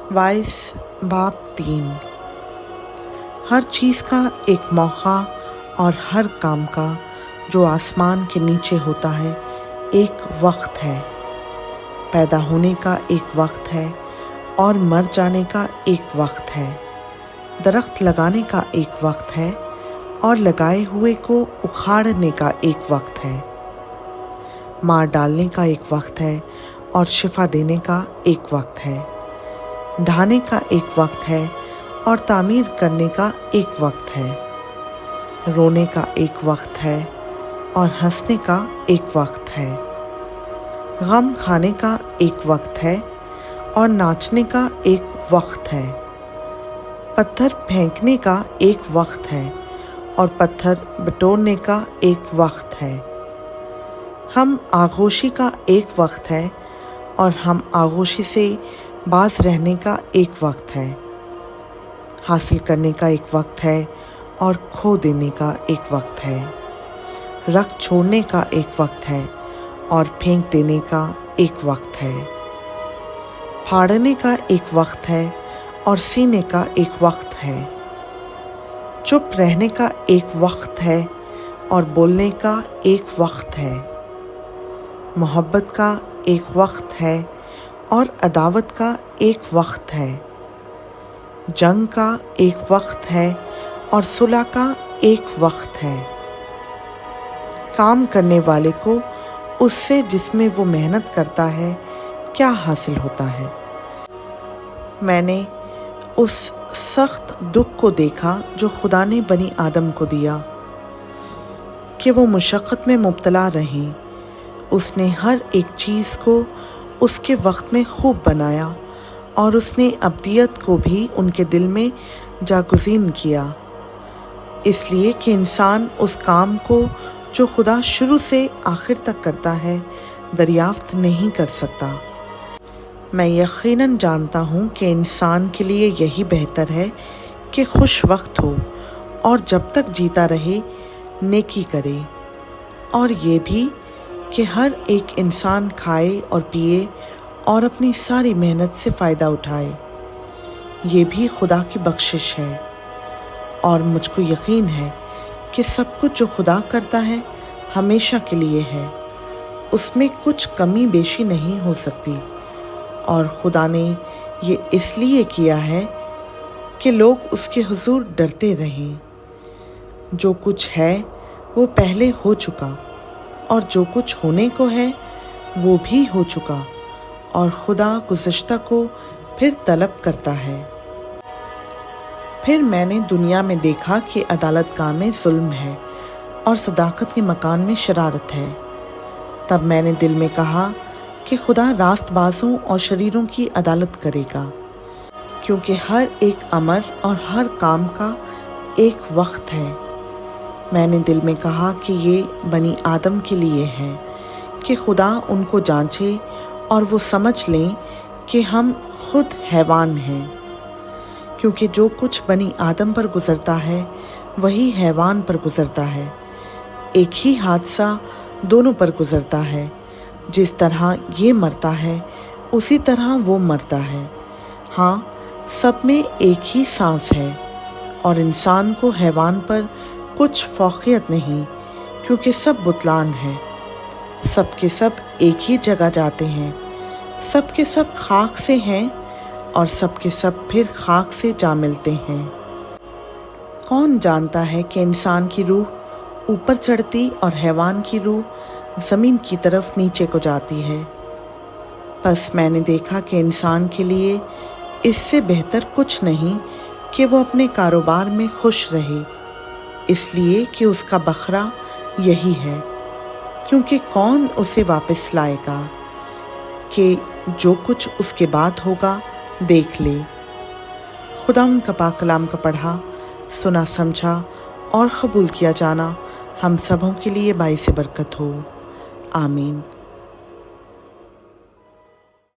Vice बाब 3। हर चीज़ का एक मौका और हर काम का जो आसमान के नीचे होता है एक वक्त है। पैदा होने का एक वक्त है और मर जाने का एक वक्त है। दरख्त लगाने का एक वक्त है और लगाए हुए को उखाड़ने का एक वक्त है। मार डालने का एक वक्त है और शिफा देने का एक वक्त है। ढाने का एक वक्त है और तामीर करने का एक वक्त है। रोने का एक वक्त है और हंसने का एक वक्त है। गम खाने का एक वक्त है और नाचने का एक वक्त है। पत्थर फेंकने का एक वक्त है और पत्थर बटोरने का एक वक्त है। हम आगोशी का एक वक्त है और हम आगोशी से बाज रहने का एक वक्त है। हासिल करने का एक वक्त है और खो देने का एक वक्त है। रख छोड़ने का एक वक्त है और फेंक देने का एक वक्त है। फाड़ने का एक वक्त है और सीने का एक वक्त है। चुप रहने का एक वक्त है और बोलने का एक वक्त है। मोहब्बत का एक वक्त है और अदावत का एक वक्त है। जंग का एक वक्त है और सुलह का एक वक्त है। काम करने वाले को उससे जिसमें वो मेहनत करता है क्या हासिल होता है। मैंने उस सख्त दुख को देखा जो खुदा ने बनी आदम को दिया कि वो मुशक्क़त में मुब्तला रहें। उसने हर एक चीज़ को उसके वक्त में खूब बनाया और उसने अब्दियत को भी उनके दिल में जागुज़ीन किया, इसलिए कि इंसान उस काम को जो खुदा शुरू से आखिर तक करता है दरियाफ्त नहीं कर सकता। मैं यकीनन जानता हूँ कि इंसान के लिए यही बेहतर है कि खुश वक्त हो और जब तक जीता रहे नेकी करे, और ये भी कि हर एक इंसान खाए और पिए और अपनी सारी मेहनत से फ़ायदा उठाए। ये भी खुदा की बख्शिश है और मुझको यकीन है कि सब कुछ जो खुदा करता है हमेशा के लिए है, उसमें कुछ कमी बेशी नहीं हो सकती। और खुदा ने ये इसलिए किया है कि लोग उसके हुजूर डरते रहें। जो कुछ है वो पहले हो चुका और जो कुछ होने को है वो भी हो चुका, और खुदा गुज़श्ता को फिर तलब करता है। फिर मैंने दुनिया में देखा कि अदालतगाह में जुल्म है और सदाकत के मकान में शरारत है। तब मैंने दिल में कहा कि खुदा रास्तबाजों और शरीरों की अदालत करेगा, क्योंकि हर एक अमर और हर काम का एक वक्त है। मैंने दिल में कहा कि ये बनी आदम के लिए है कि खुदा उनको जांचे और वो समझ लें कि हम खुद हैवान हैं, क्योंकि जो कुछ बनी आदम पर गुज़रता है वही हैवान पर गुज़रता है। एक ही हादसा दोनों पर गुज़रता है। जिस तरह ये मरता है उसी तरह वो मरता है। हाँ, सब में एक ही सांस है, और इंसान को हैवान पर कुछ फौक़ियत नहीं, क्योंकि सब बुतलान है। सब के सब एक ही जगह जाते हैं। सब के सब खाक से हैं और सब के सब फिर खाक से जा मिलते हैं। कौन जानता है कि इंसान की रूह ऊपर चढ़ती और हैवान की रूह ज़मीन की तरफ नीचे को जाती है। बस मैंने देखा कि इंसान के लिए इससे बेहतर कुछ नहीं कि वो अपने कारोबार में खुश रहे, इसलिए कि उसका बखरा यही है, क्योंकि कौन उसे वापस लाएगा कि जो कुछ उसके बाद होगा देख ले। खुदावंद का पाक कलाम का पढ़ा, सुना, समझा और कबूल किया जाना हम सबों के लिए बाइस बरकत हो। आमीन।